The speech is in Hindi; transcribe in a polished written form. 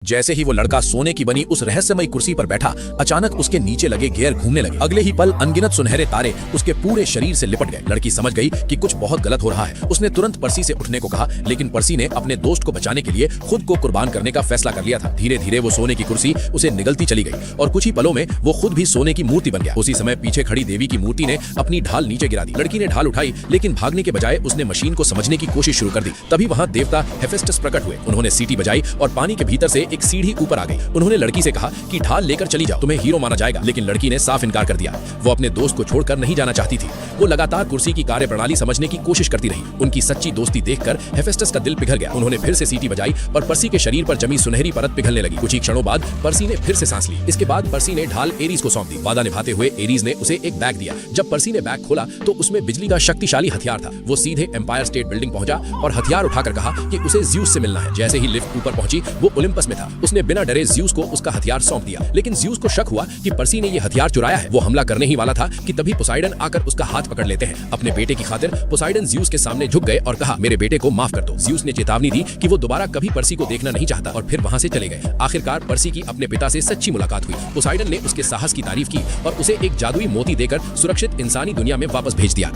जैसे ही वो लड़का सोने की बनी उस रहस्यमयी कुर्सी पर बैठा, अचानक उसके नीचे लगे गियर घूमने लगे। अगले ही पल अनगिनत सुनहरे तारे उसके पूरे शरीर से लिपट गए। लड़की समझ गई कि कुछ बहुत गलत हो रहा है। उसने तुरंत पर्सी से उठने को कहा, लेकिन पर्सी ने अपने दोस्त को बचाने के लिए खुद को कुर्बान करने का फैसला कर लिया था। धीरे धीरे वो सोने की कुर्सी उसे निगलती चली गई और कुछ ही पलों में वो खुद भी सोने की मूर्ति बन गया। उसी समय पीछे खड़ी देवी की मूर्ति ने अपनी ढाल नीचे गिरा दी। लड़की ने ढाल उठाई, लेकिन भागने के बजाय उसने मशीन को समझने की कोशिश शुरू कर दी। तभी वहां देवता हेफेस्टस प्रकट हुए। उन्होंने सीटी बजाई और पानी के भीतर से एक सीढ़ी ऊपर आ गई। उन्होंने लड़की से कहा कि ढाल लेकर चली जाओ, तुम्हें हीरो माना जाएगा। लेकिन लड़की ने साफ इनकार कर दिया। वो अपने दोस्त को छोड़कर नहीं जाना चाहती थी। वो लगातार कुर्सी की कार्यप्रणाली समझने की कोशिश करती रही। उनकी सच्ची दोस्ती देखकर हेफेस्टस का दिल पिघल गया। उन्होंने फिर से सीटी बजाई और पर्सी के शरीर पर जमी सुनहरी परत पिघलने लगी। कुछ ही क्षणों बाद पर्सी ने फिर से सांस ली। इसके बाद पर्सी ने ढाल एरीज को सौंप दी। वादा निभाते हुए एरीज ने उसे एक बैग दिया। जब पर्सी ने बैग खोला तो उसमें बिजली का शक्तिशाली हथियार था। वो सीधे एम्पायर स्टेट बिल्डिंग पहुंचा और हथियार उठाकर कहा कि उसे ज्यूस से मिलना है। जैसे ही लिफ्ट ऊपर पहुंची, वो ओलिम्पस में था। उसने बिना डरे ज्यूस को उसका हथियार सौंप दिया। लेकिन ज्यूस को शक हुआ कि पर्सी ने ये हथियार चुराया है। वो हमला करने ही वाला था कि तभी पोसाइडन आकर उसका हाथ पकड़ लेते हैं। अपने बेटे की खातिर पोसाइडन ज्यूस के सामने झुक गए और कहा, मेरे बेटे को माफ कर दो। ज्यूस ने चेतावनी दी कि वो दोबारा कभी पर्सी को देखना नहीं चाहता और फिर वहां से चले गए। आखिरकार पर्सी की अपने पिता से सच्ची मुलाकात हुई। पोसाइडन ने उसके साहस की तारीफ की और उसे एक जादुई मोती देकर सुरक्षित इंसानी दुनिया में वापस भेज दिया।